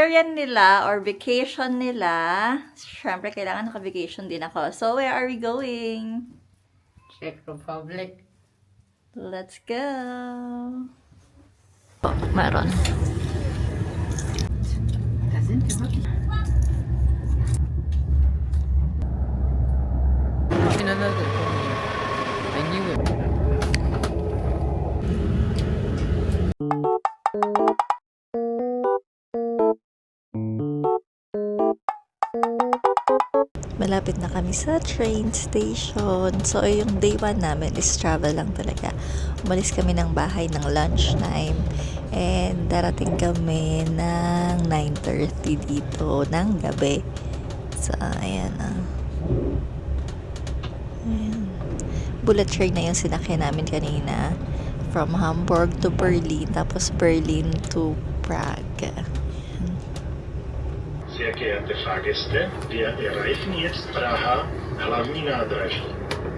Yan nila or vacation nila. Siyempre, kailangan naka-vacation din ako. So, where are we going? Czech Republic. Let's go! Oh, meron. I knew it. Malapit na kami sa train station. So, yung day 1 namin is travel lang talaga. Umalis kami ng bahay ng lunchtime. And darating kami ng 9:30 dito ng gabi. So, ayan na. Ayan. Bullet train na yung sinakyan namin kanina. From Hamburg to Berlin. Tapos Berlin to Prague. Sehr geehrte Fahrgäste, wir erreichen jetzt Praha, hlavní nádraží.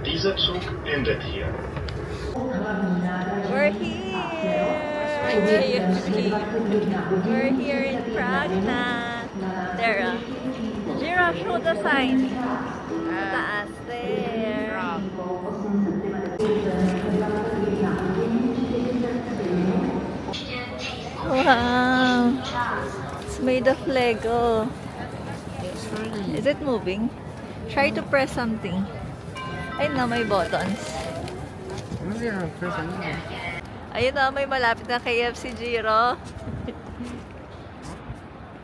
Dieser Zug endet hier. We're here! We're here in Prague na. There. Jira, show the sign. Taas there. Wow. It's made of Lego. Is it moving? Try to press something. Ayun na, may buttons. Ayun na, may malapit na KFC, Jiro.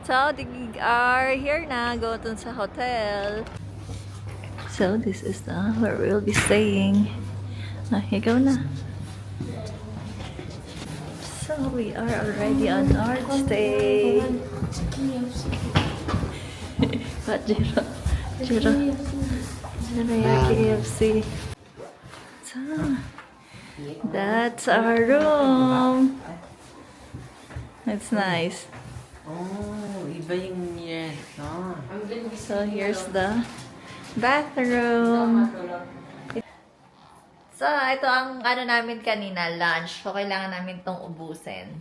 So, we are here na. Go dun sa hotel. So, this is the where we'll be staying. Ikaw na. So, we are already on our stay. What, Jiro? Jiro yung KFC. So, that's our room. It's nice. Oh, iba yung yes. Oh. So, here's the bathroom. So, ito ang ano namin kanina, lunch. So, kailangan namin tong ubusin.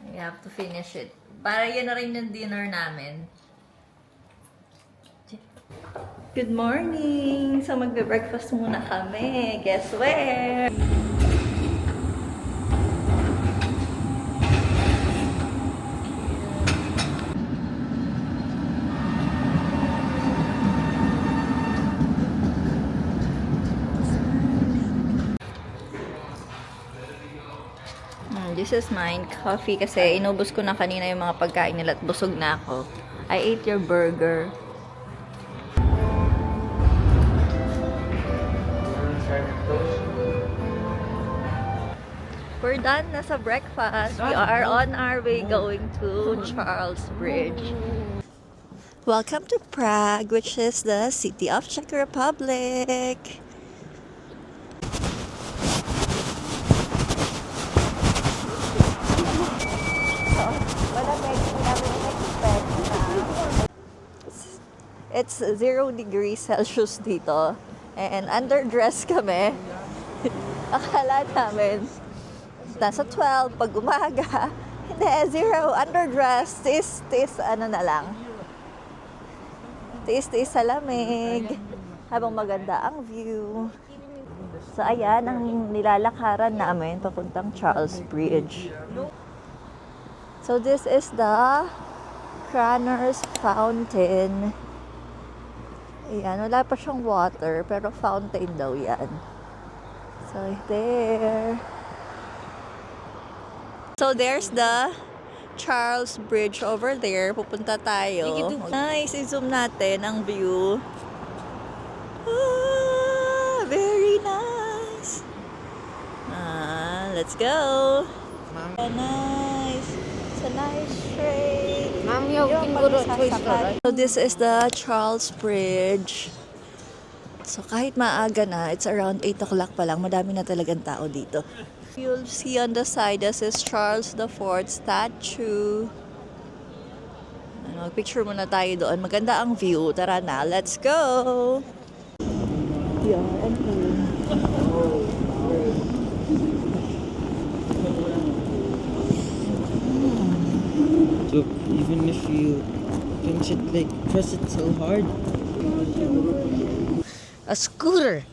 We have to finish it. Para yun na rin yung dinner namin. Good morning! So, magbe-breakfast muna kami. Guess where? This is mine. Coffee kasi inubos ko na kanina yung mga pagkain nila at busog na ako. I ate your burger. We're done na sa breakfast. We are on our way going to Charles Bridge. Welcome to Prague, which is the city of Czech Republic. It's 0 degrees Celsius dito. And underdress kami. Akala namin nasa 12 pag umaga. Hindi, 0 underdress. Tiis ano na lang. Tiis sa lamig. Habang maganda ang view. So ayan ang nilalakaran namin papuntang Charles Bridge. So this is the Craner's Fountain. Ayan, wala pa siyang water, pero fountain daw yan. So, there. So, there's the Charles Bridge over there. Pupunta tayo. Nice, i-zoom natin ang view. Ah, very nice. Let's go. Nice. It's a nice train. So this is the Charles Bridge. So kahit maaga na, it's around 8 o'clock pa lang, madami na talagang tao dito. You'll see on the side, this is Charles IV statue. Picture muna tayo doon. Maganda ang view. Tara na, let's go! Yeah, and So Even if you pinch it, like, press it so hard. A scooter!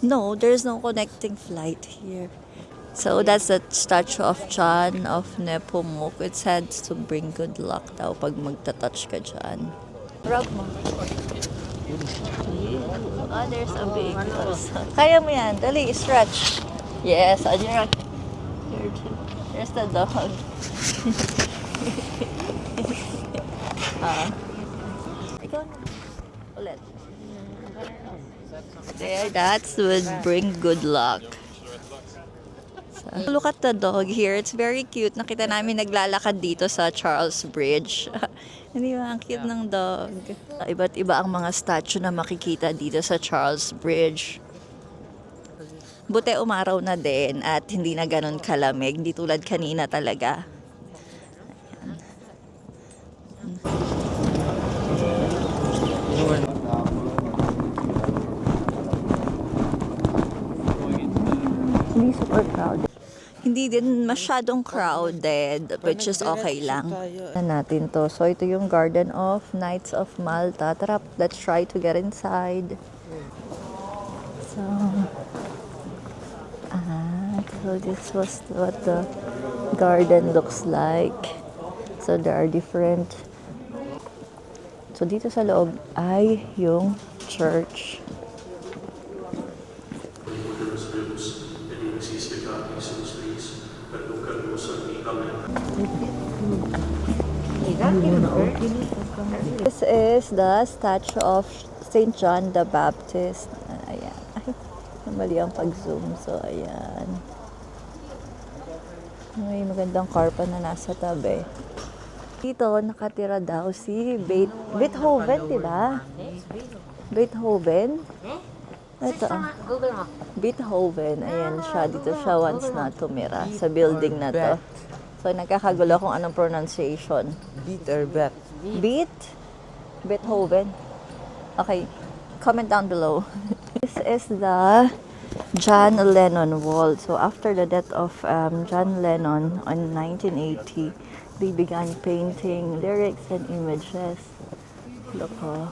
No, there's no connecting flight here. So that's the statue of John of Nepomuk. It said to bring good luck daw pag magta-touch ka dyan. Rub mo. Oh, there's a big also. Kaya mo yan. Dali, stretch. Yes, on your there's the dog. Ikaw na. Ulit. There, that would bring good luck. So, look at the dog here. It's very cute. Nakita namin naglalakad dito sa Charles Bridge. Hindi ba? Ang cute ng dog. Iba't iba ang mga statue na makikita dito sa Charles Bridge. Buti umaraw na din at hindi na ganun kalamig. Hindi tulad kanina talaga. Hindi super crowded. Hindi din masyadong crowded, which is okay lang. Natin to. So, ito yung Garden of Knights of Malta. Tara, let's try to get inside. So, so this was what the garden looks like. So, there are different. So, dito sa loob ay yung church. This is the statue of St. John the Baptist. Ayan. Ay, mali ang pag-zoom. So, ayan. May magandang karpa na nasa tabi. Dito, nakatira daw si Beethoven, di ba? Beethoven? Ito. Beethoven. Ayan siya. Dito siya once na tumira sa building na to. So, nagkakagulo kung anong pronunciation. Beat or bet? Beat? Beethoven. Okay. Comment down below. This is the John Lennon wall. So, after the death of John Lennon in 1980, they began painting lyrics and images. Look, oh.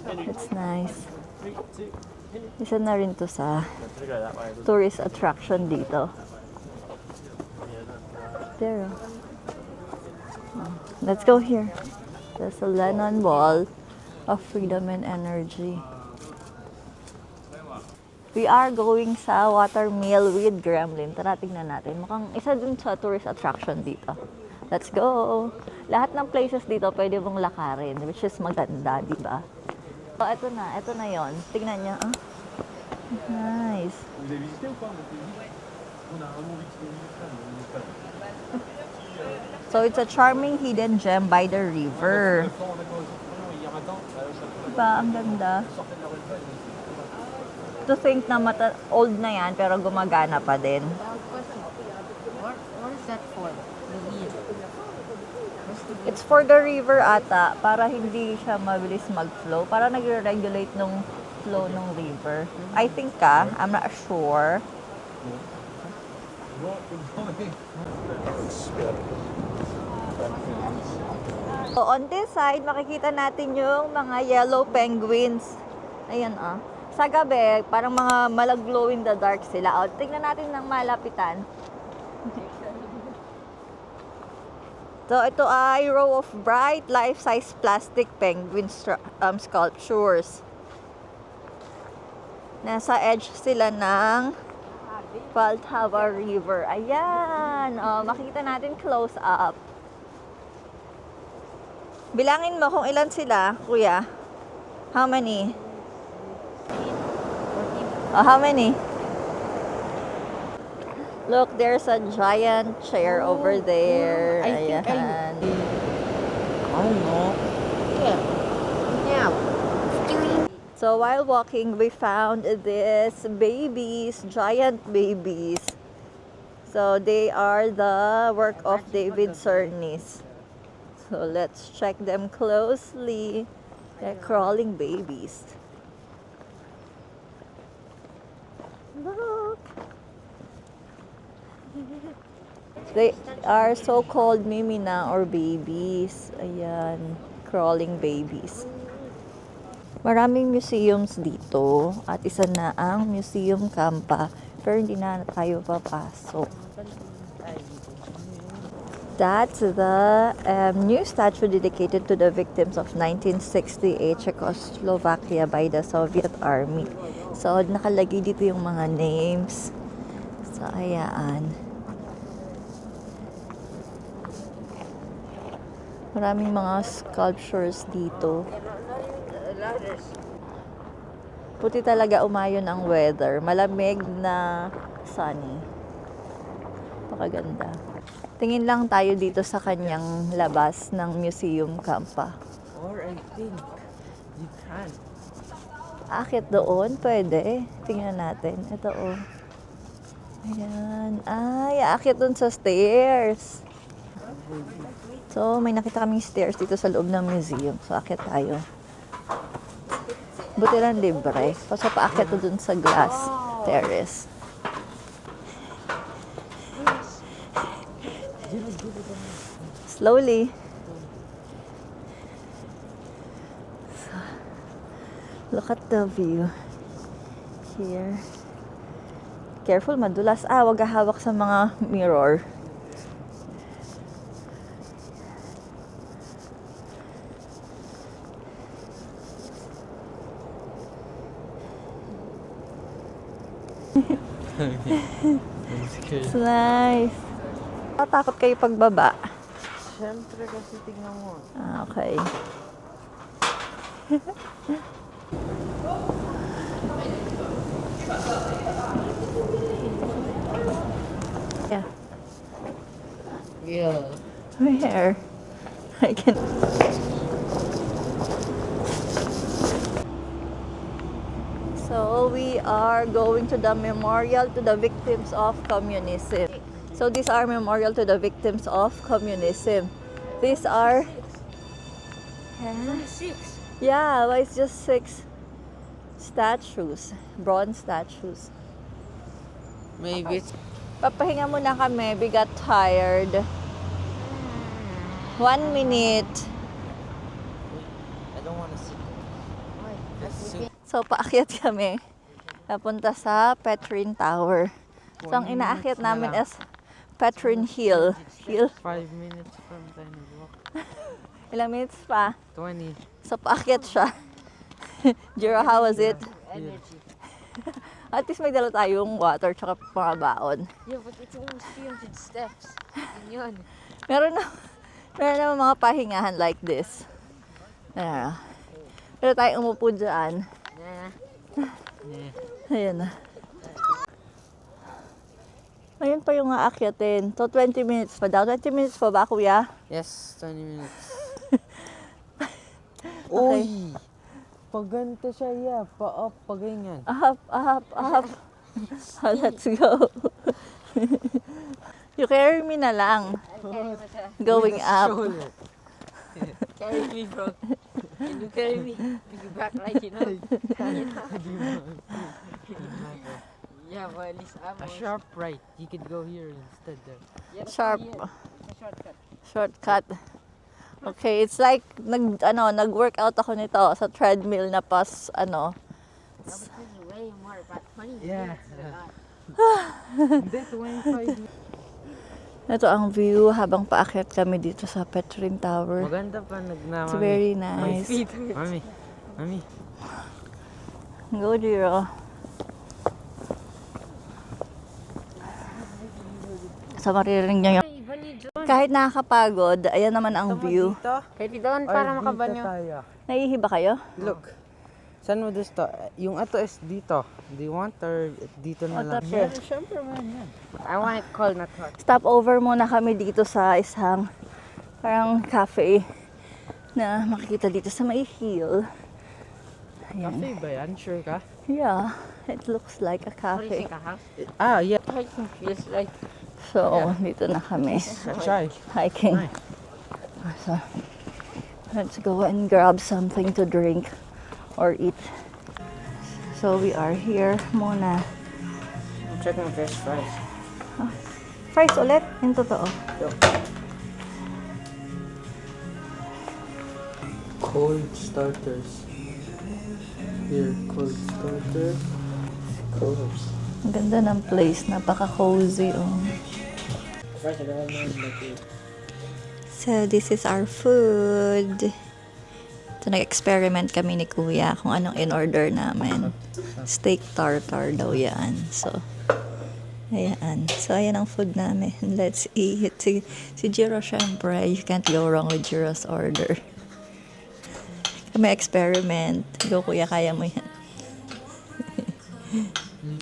It's nice. Isa na rin to sa tourist attraction dito. There. Oh. Let's go here. There's a Lennon Wall of Freedom and Energy. We are going sa watermill with Gremlin. Tara, tingnan natin. Mukhang isa dun sa tourist attraction dito. Let's go! Lahat ng places dito pwede mong lakarin, which is maganda, di ba? So, ito na yon. Tingnan niyo. Ah. Nice. So, it's a charming hidden gem by the river. Diba? Ang ganda. To think na old na yan, pero gumagana pa din. What is that for? The weed. It's for the river ata, para hindi siya mabilis mag-flow. Para nagre-regulate nung flow ng river. I think I'm not sure. So, on this side, makikita natin yung mga yellow penguins. Ayan, sa gabi, parang mga malaglow in the dark sila. Tingnan natin ng malapitan. So, ito ay row of bright, life-size plastic penguin sculptures. Nasa edge sila ng Poltava River. Ayan! Makikita natin close up. Bilangin mo kung ilan sila, kuya. How many? How many? Look, there's a giant chair over there. I think Ayan. I don't know. Yeah. So while walking, we found these babies, giant babies. So they are the work of David Cernis. So let's check them closely. They're crawling babies. Look! They are so-called mimina or babies. Ayan, crawling babies. Maraming museums dito at isa na ang Museum Campa, pero hindi na tayo papasok. That's the new statue dedicated to the victims of 1968 Czechoslovakia by the Soviet Army. So, nakalagay dito yung mga names. So, ayan. Maraming mga sculptures dito. Puti talaga umayon ang weather. Malamig na sunny. Pakaganda. Tingin lang tayo dito sa kanyang labas ng Museum Campa. Or I think you can. Akit doon? Pwede. Tingnan natin. Ito oh. Ayan. Ay, akit doon sa stairs. So, may nakita kaming stairs dito sa loob ng museum. So, akit tayo. Buti lang libre. Kasi paakit to dun sa glass terrace. Slowly. So, look at the view. Here. Careful, madulas. Wag hawak sa mga mirror. It's nice. Tatakot kayo pagbaba. Siyempre kasi tignan mo. Okay. Yeah. Yeah. Where? I can. So we are going to the memorial to the victims of communism. So these are memorial to the victims of communism. These are. Yeah, why it's just 6 statues, bronze statues. Maybe it's Papahinga muna kami. We got tired. 1 minute. I don't want to sit. So, paakyat kami. Papunta sa Petrine Tower. So, ang inaakyat namin is Petrine Hill. 5 minutes from Tiny Walk. Ilang minutes pa? 20. So, paakyat siya. Jiro, how was it? Energy. At least may dala tayong water tsaka mga baon. Yeah, but it's almost 300 steps. Yun. Meron na mga pahingahan like this. Ayan. Pero tayo umupo dyan. Nah. Ayan na. Ayun pa yung aakyatin. So, 20 minutes pa daw. 20 minutes pa ba, kuya? Yes, 20 minutes. Okay. Uy! Pag ganito siya, yeah. Pa-up, pag-ganyan. Up, up, up. Oh, let's go. You carry me na lang. Going up. Carry me, bro. Can you carry me? Piggyback like, you know? Yeah, but at least I'm A sharp right. You could go here instead there. Sharp. It's a shortcut. Shortcut. Okay, it's like nag-workout ako nito sa treadmill na pas No, but this is way more, about 20 Yeah. minutes is a lot. Hindi, 25 minutes. Ito ang view habang paakyat kami dito sa Petrine Tower. Maganda pa It's very My nice. feet. Mami. Mami. Go, Jiro. So, maririnig niyo yung... Kahit nakakapagod, ayan naman ang view. Dito? Pwede doon para makabanyo. tayo. Naihiba kayo? Look. Saan mo gusto? Yung ato is dito. Do you want or dito na lang? Sure. Siyempre man yan. I want it cold, not hot. Stop over muna kami dito sa isang parang cafe na makikita dito sa may hill. Ayan. Cafe ba yan? Sure ka? Yeah, it looks like a What do you cafe. think, a house? Ah, yeah. Hiking feels like. So, dito na kami. Try. Hiking. Nice. So, let's go and grab something to drink or eat. So, we are here muna. I'm checking fish fries. Fries ulit? Yung totoo. Cold starters. Here, cold starters. Cold. Ang ganda ng place. Napaka-cozy. Oh. Fries, I don't have like So, this is our food. So, nag-experiment kami ni Kuya kung anong in-order namin. Steak tartar daw yan. So, ayan. So, ayan ang food namin. Let's eat. Si Jiro, syempre, you can't go wrong with Jiro's order. Kami experiment. Go, Kuya, kaya mo yan.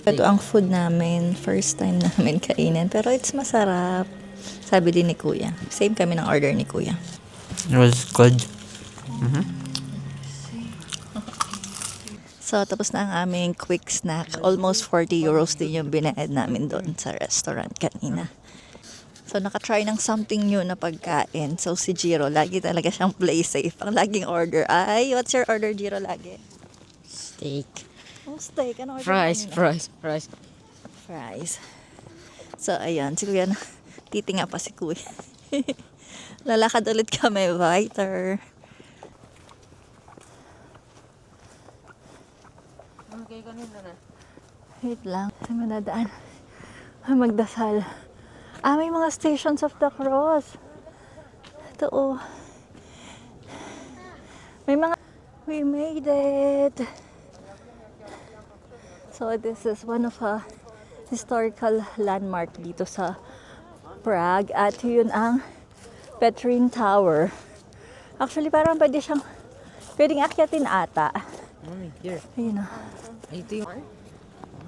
Ito ang food namin. First time namin kainin. Pero it's masarap. Sabi din ni Kuya. Same kami ng order ni Kuya. It was good. So, tapos na ang aming quick snack. Almost 40 euros din yung binayad namin doon sa restaurant kanina. So, nakatry ng something new na pagkain. So, si Jiro, lagi talaga siyang play safe. Ang laging order ay, what's your order, Jiro, lagi? Steak. Oh, steak. Ano order Fries, kanina? fries. Fries. So, ayan. Si Kuya na, titinga pa si Kuya. Lalakad ulit kami, Viter. Okay, kanina na. Wait lang. Saan madadaan? Magdasal. May mga Stations of the Cross. Ito, oh. May mga... We made it! So, this is one of a historical landmark dito sa Prague. At yun ang Petrin Tower. Actually, parang pwedeng akyatin ata. Mommy, here. Ayun, oh. Ito yung...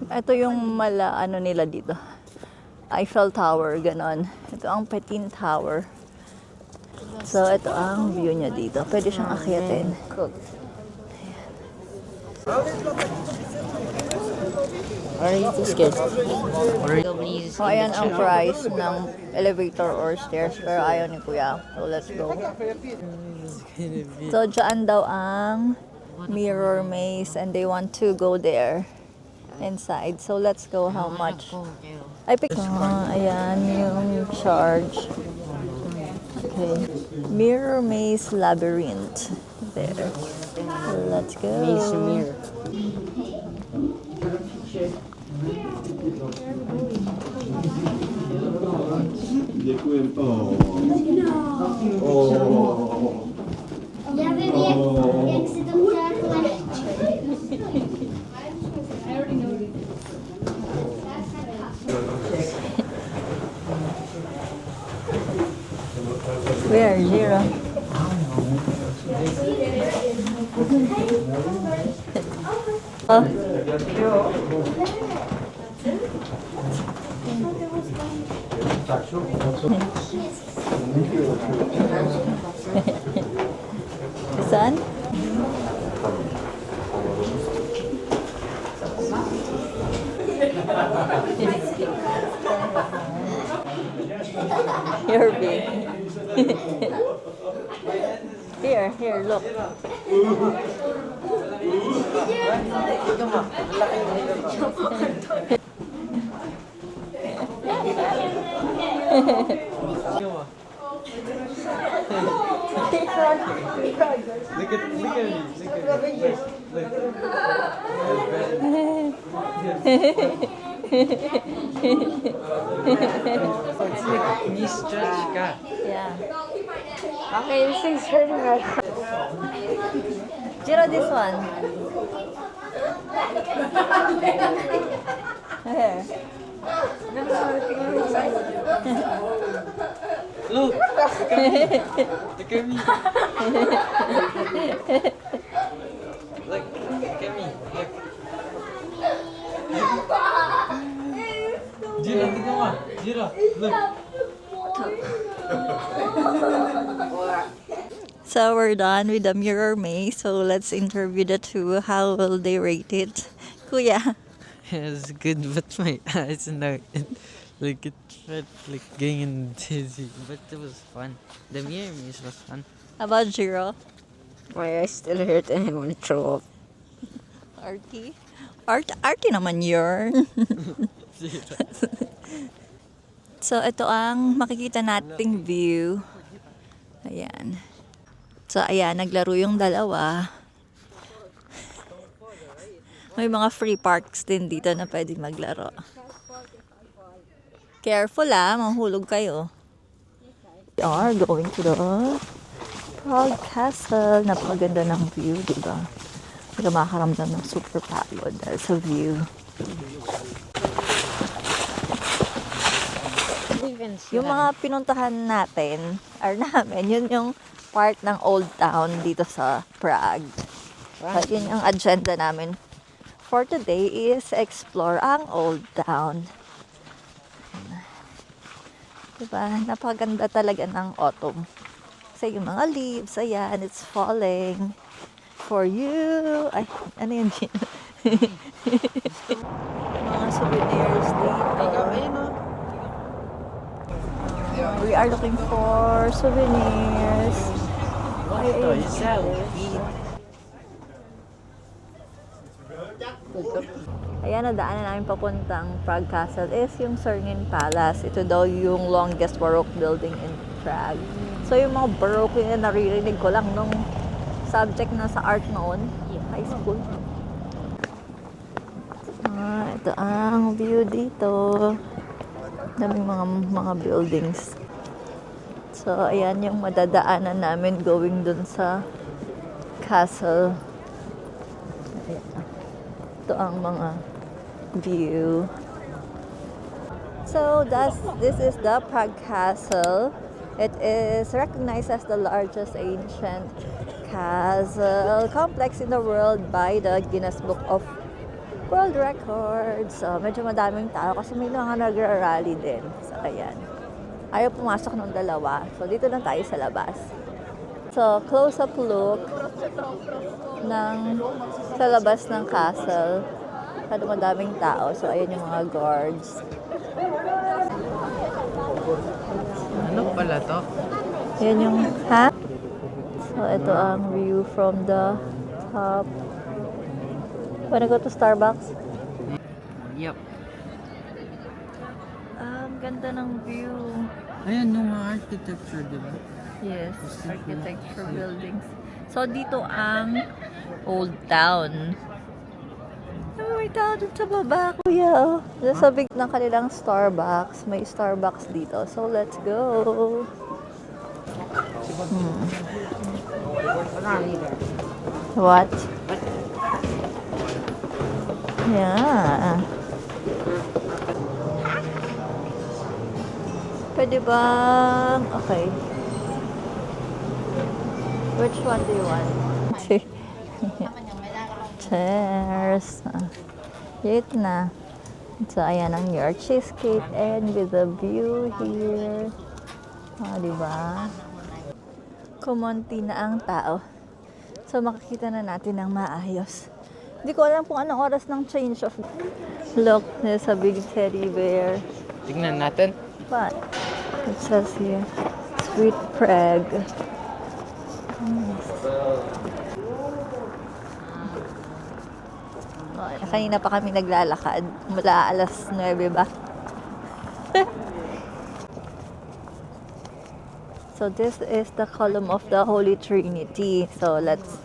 Ito yung nila dito. Eiffel Tower, ganon. Ito ang Petrin Tower. So, ito ang view niya dito. Pwede siyang akyatin. Are you too scared? So, ayan ang price ng elevator or stairs. Pero ayaw ni Kuya. So, let's go. So, dyan daw ang mirror maze and they want to go there inside. So, let's go. How much? I pick. Ayan yung charge. Okay. Mirror maze labyrinth. There. Let's go. Maze mirror. Děkujem. Já vím, jak se to udělá lehčí. Where, Jira? Saan? You're big. Here, look. Ni-stretch ka. Yeah. Okay, this thing's hurting right now. Jiro, this one. Here. Look! Look at me! Look at me! Look at me! Look! Jira, tingnan mo! Jira, look! So we're done with the mirror maze. So let's interview the two. How will they rate it? Kuya. It's good, but my eyes are not Like it felt like getting dizzy, but it was fun. The mirror maze was fun. How about Jiro? My eyes still hurt and I want to throw up. Artie? Artie naman yun. So, ito ang makikita nating view. Ayan. So, ayan, naglaro yung dalawa. May mga free parks din dito na pwede maglaro. Careful mahulog kayo. We are going to the Prague Castle. Napakaganda ng view, diba? Hindi ka makakaramdam ng super pagod dahil sa view. Yung mga pinuntahan natin, or namin, yun yung part ng Old Town dito sa Prague. But yun yung agenda namin for today is explore ang Old Town. Diba? Napaganda talaga ng autumn. Kasi yung mga leaves, ayan, it's falling for you. Ay, ano yun? Mga souvenirs dito. We are looking for souvenirs. Ayan, nadaanan namin papuntang Prague Castle is yung Cernin Palace. Ito daw yung longest Baroque building in Prague. So yung mga Baroque yun, naririnig ko lang nung subject na sa art noon, high school. Ito ang view dito. Daming mga buildings. So, ayan yung madadaanan namin going dun sa castle. Ayan. Ito ang mga view. So, this is the Prague Castle. It is recognized as the largest ancient castle complex in the world by the Guinness Book of World Records. So, medyo madaming tao kasi may mga nagra-rally din. So, ayan. Ayaw pumasok ng dalawa. So, dito lang tayo sa labas. So, close-up look sa labas ng castle. Masyado madaming tao. So, ayan yung mga guards. Ano pala to? Ayan yung, ha? So, ito ang view from the top. Wanna go to Starbucks? Yep. Ang ganda ng view. Ayan yung mga architecture, di ba? Yes, architecture buildings. So, dito ang Old Town. Oh, may tao dun sa baba, kuya. Sa big ng kanilang Starbucks. May Starbucks dito. So, let's go. What? Yeah. Pwede bang... Okay. Which one do you want? Chairs. Yun na. So, ayan ang New York cheesecake and with the view here. Diba? Kumonti na ang tao. So, makikita na natin ng maayos. Hindi ko alam kung anong oras ng change of... Look, there's a big teddy bear. Tingnan natin. But, it says here, Sweet Prague. Kanina pa kami naglalakad. Mula alas 9 ba? So, this is the column of the Holy Trinity. So, let's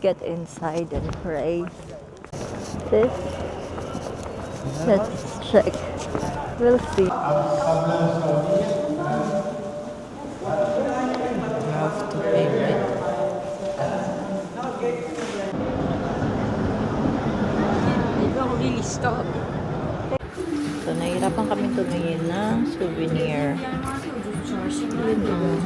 get inside and pray. This, let's check. We'll see. You have to pay rent. They don't really stop. So, nahirapan kami tumingin ng souvenir. Yun o.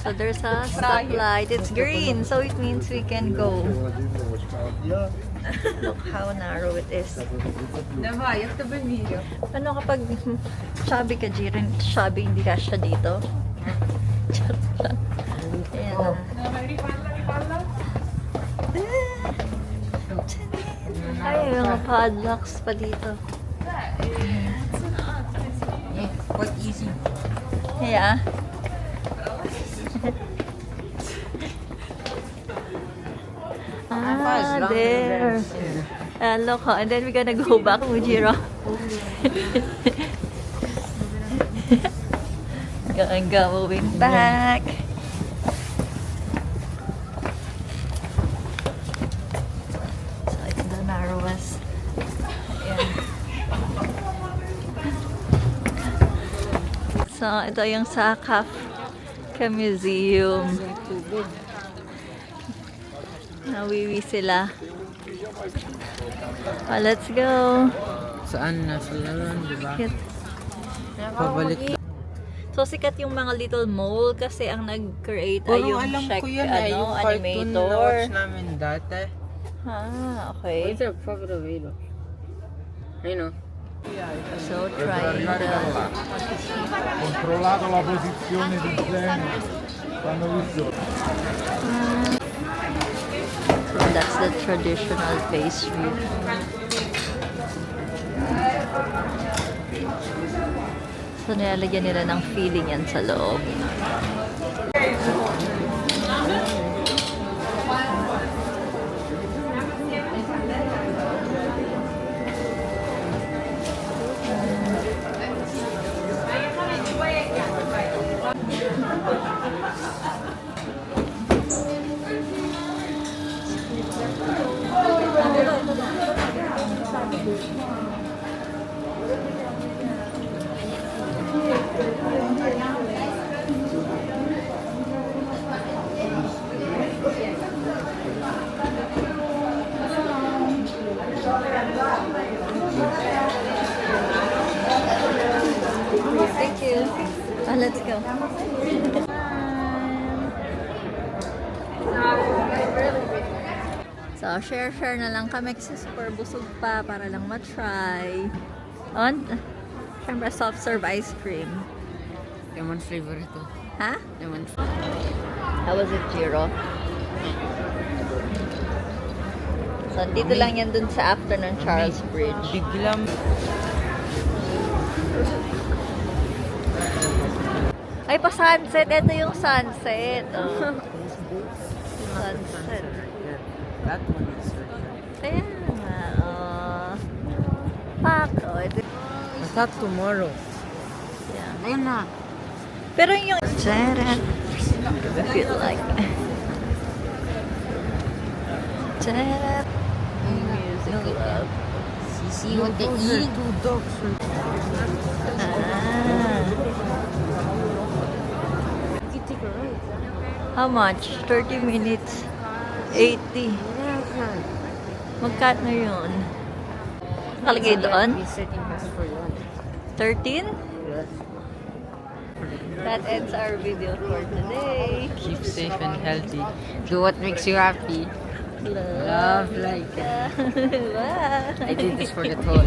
So, there's a stoplight. It's green, so it means we can go. Look how narrow it is. Давай, як тебе вірю. Ano kapag chubby ka, Jiren? Chubby, hindi ka siya dito. Ayan na. Ay, may mga padlocks pa dito. Yeah, quite easy. Yeah. Ah, there. Look, and then we're gonna go back, Mujiro. Moving back. So it's the narrowest. Ayan. So ito yung sa Kafka Museum. Nawiwi sila. Oh, let's go. Saan na sila ron, di ba? Sikat. Pabalik. So, sikat yung mga little mole kasi ang nag-create ay Puro yung alam Czech ko yan eh, yung cartoon na animator. watch namin dati. Ah, okay. Where's their profit available? You know. So, trying the... Controllato la posizione di Zen quando visto. So, that's the traditional pastry. So, nilalagyan nila ng filling yan sa loob. Thank you. Let's go. So, share na lang kami kasi super busog pa para lang matry. On, syempre soft serve ice cream. Lemon flavor ito. Ha? Lemon How was it, Jiro? So, dito lang yan dun sa after ng Charles Bridge. Biglang Ay, pa-sunset. Ito yung sunset. Oh. Sunset. that one is right. Kaya nga. Pak. Oh, ito. I thought tomorrow. Yeah. Ayun na. Pero yung... Charat. I feel like... Charat. Music club. Sisi with the E. Two dogs. Ah. You take a ride. How much? 30 minutes. 80. Magkano yun? Nakalagay doon? Be setting us for lunch. 13? Yes. That ends our video for today. Keep safe and healthy. Do what makes you happy. Love Love like Bye. I did this for the toy.